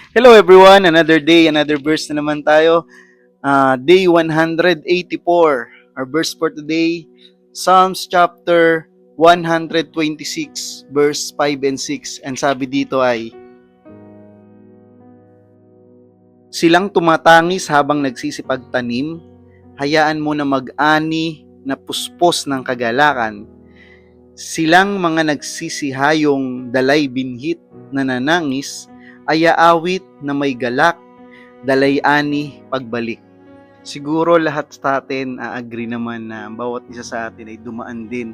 Hello everyone, another day, another verse na naman tayo. Day 184. Our verse for today, Psalms chapter 126, verse 5 and 6. And sabi dito ay, silang tumatangis habang nagsisipagtanim, hayaan mo na mag-ani na puspos ng kagalakan. Silang mga nagsisihayong dalay binhit na nanangis, ayaawit na may galak, dalay-ani pagbalik. Siguro lahat sa atin agree naman na bawat isa sa atin ay dumaan din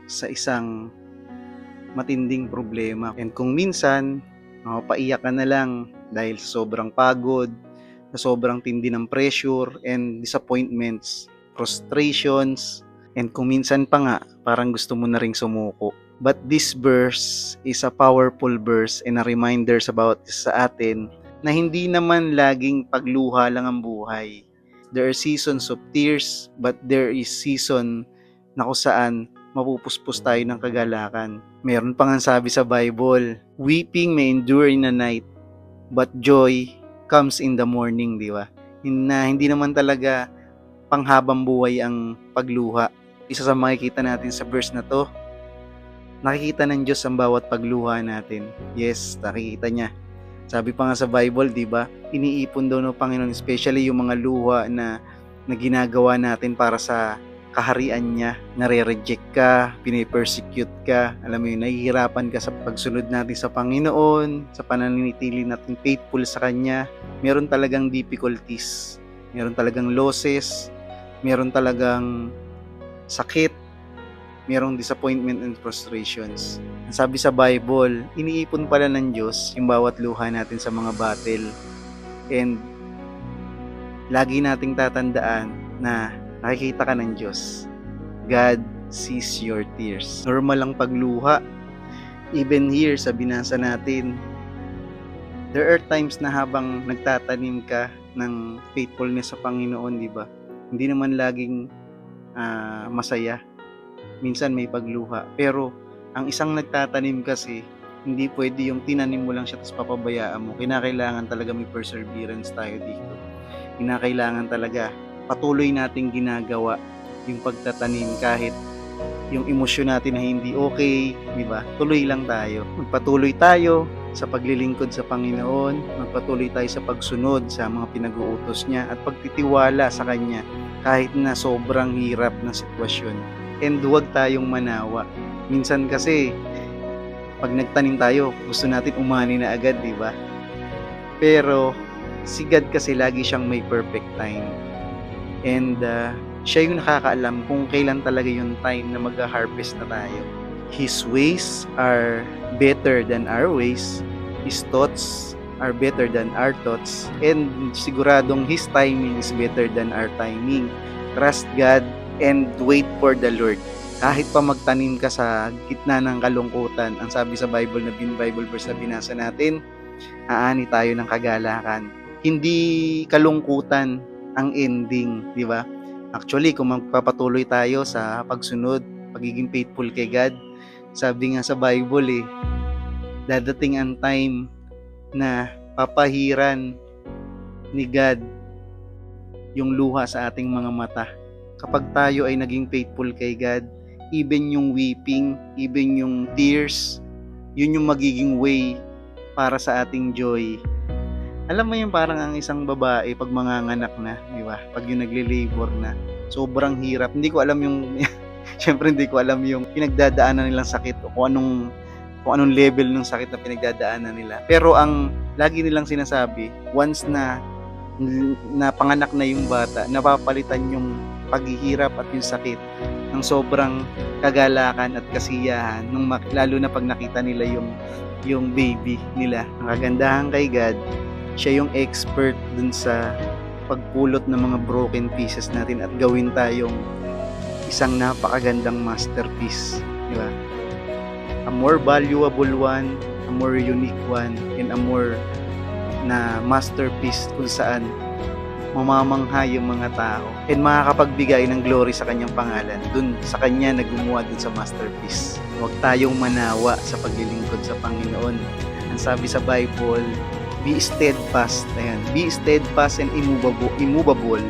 sa isang matinding problema. And kung minsan, mapaiyak ka na lang dahil sa sobrang pagod, sa sobrang tindi ng pressure and disappointments, frustrations, and kung minsan pa nga, parang gusto mo na ring sumuko. But this verse is a powerful verse and a reminder sa atin na hindi naman laging pagluha lang ang buhay. There are seasons of tears, but there is season na kung saan mapupuspos tayo ng kagalakan. Meron pa nga sabi sa Bible, weeping may endure in the night, but joy comes in the morning, di ba? Hindi naman talaga panghabang buhay ang pagluha. Isa sa makikita natin sa verse na to, nakikita ng Diyos ang bawat pagluha natin. Yes, nakikita niya. Sabi pa nga sa Bible, di ba? Iniipon daw ng Panginoon, especially yung mga luha na ginagawa natin para sa kaharian niya. Nare-reject ka, pinipersecute ka, alam mo yun, nahihirapan ka sa pagsunod natin sa Panginoon, sa pananatili natin faithful sa Kanya. Meron talagang difficulties, meron talagang losses, meron talagang sakit, merong disappointment and frustrations. Ang sabi sa Bible, iniipon pala ng Diyos yung bawat luha natin sa mga battle. And lagi nating tatandaan na nakikita ka ng Diyos. God sees your tears. Normal ang pagluha. Even here sa binasa natin, there are times na habang nagtatanim ka ng faithfulness sa Panginoon, di ba? Hindi naman laging masaya. Minsan may pagluha. Pero ang isang nagtatanim kasi, hindi pwede yung tinanim mo lang siya tapos papabayaan mo. Kinakailangan talaga may perseverance tayo dito. Kinakailangan talaga patuloy nating ginagawa yung pagtatanim kahit yung emosyon natin na hindi okay, di ba? Tuloy lang tayo. Magpatuloy tayo sa paglilingkod sa Panginoon, magpatuloy tayo sa pagsunod sa mga pinag-uutos niya at pagtitiwala sa Kanya kahit na sobrang hirap na sitwasyon. And huwag tayong manawa. Minsan kasi, pag nagtanim tayo, gusto natin umani na agad, di ba? Pero, si God kasi lagi siyang may perfect time. And, siya yung nakakaalam kung kailan talaga yung time na mag-harvest na tayo. His ways are better than our ways. His thoughts are better than our thoughts. And siguradong His timing is better than our timing. Trust God and wait for the Lord. Kahit pa magtanim ka sa gitna ng kalungkutan, ang sabi sa Bible verse na binasa natin, aani tayo ng kagalakan. Hindi kalungkutan ang ending, di ba? Actually, kung magpapatuloy tayo sa pagsunod, pagiging faithful kay God, sabi nga sa Bible dadating ang time na papahiran ni God yung luha sa ating mga mata. Kapag tayo ay naging faithful kay God, even yung weeping, even yung tears, yun yung magiging way para sa ating joy. Alam mo yung parang ang isang babae pag manganganak na, di ba? Pag yung nagle-labor na, sobrang hirap. Hindi ko alam yung, syempre hindi ko alam yung pinagdadaanan nilang sakit o kung anong level ng sakit na pinagdadaanan nila. Pero ang lagi nilang sinasabi, once na panganak na yung bata, napapalitan yung paghihirap at yung sakit ng sobrang kagalakan at kasiyahan lalo na pag nakita nila yung baby nila. Ang kagandahan kay God, siya yung expert dun sa pagpulot ng mga broken pieces natin at gawin tayong isang napakagandang masterpiece, di ba? A more valuable one, a more unique one, and a more na masterpiece kung saan mamamangha yung mga tao and makakapagbigay ng glory sa kanyang pangalan dun sa kanya na gumawa dun sa masterpiece. Huwag tayong manawa sa paglilingkod sa Panginoon. Ang sabi sa Bible, Be steadfast. Ayan. Be steadfast and immovable.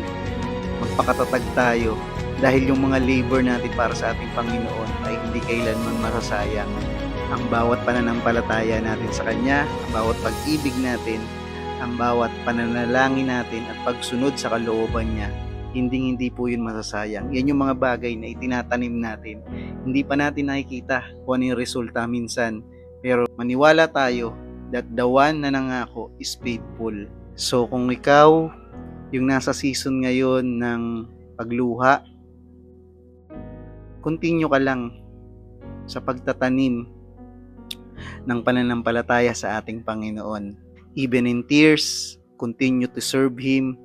Magpakatatag tayo dahil yung mga labor natin para sa ating Panginoon ay hindi kailanman masasayang. Ang bawat pananampalataya natin sa Kanya, ang bawat pag-ibig natin, ang bawat pananalangin natin at pagsunod sa kalooban Niya, hindi po yun masasayang. Yan yung mga bagay na itinatanim natin. Hindi pa natin nakikita kung ano yung resulta minsan. Pero maniwala tayo that the one na nangako is faithful. So kung ikaw yung nasa season ngayon ng pagluha, continue ka lang sa pagtatanim ng pananampalataya sa ating Panginoon. Even in tears, continue to serve Him,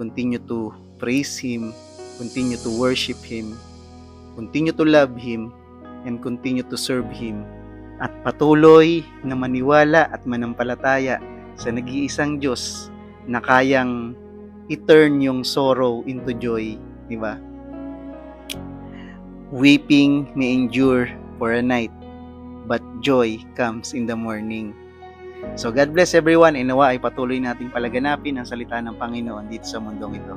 continue to praise Him, continue to worship Him, continue to love Him, and continue to serve Him. At patuloy na maniwala at manampalataya sa nag-iisang Diyos na kayang i-turn yung sorrow into joy, di ba? Weeping may endure for a night, but joy comes in the morning. So God bless everyone, and nawa ay patuloy nating palaganapin ang salita ng Panginoon dito sa mundong ito.